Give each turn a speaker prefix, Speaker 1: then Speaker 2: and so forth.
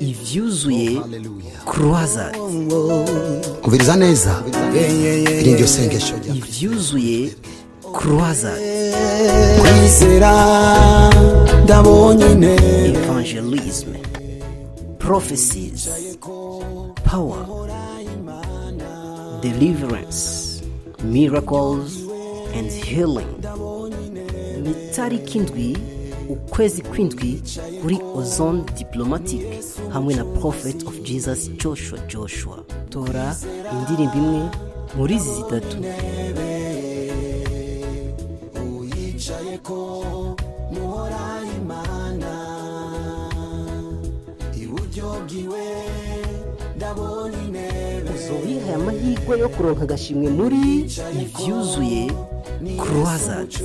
Speaker 1: ivyuzuye croisade.
Speaker 2: Umviriza neza iryo sengesho
Speaker 1: ivyuzuye croisade.
Speaker 2: kwizera ndabonye
Speaker 1: Evangelism, prophecies, power, deliverance, miracles and healing. Ni tariki indwi ukwezi kw'indwi kuri Ozone Diplomatique hamwe na Prophet of Jesus Joshua. Tora indirimbo imwe muri izi zitatu. Uzobiha amahirwe yo kuronka agashimwe muri ivyuzuye croisade.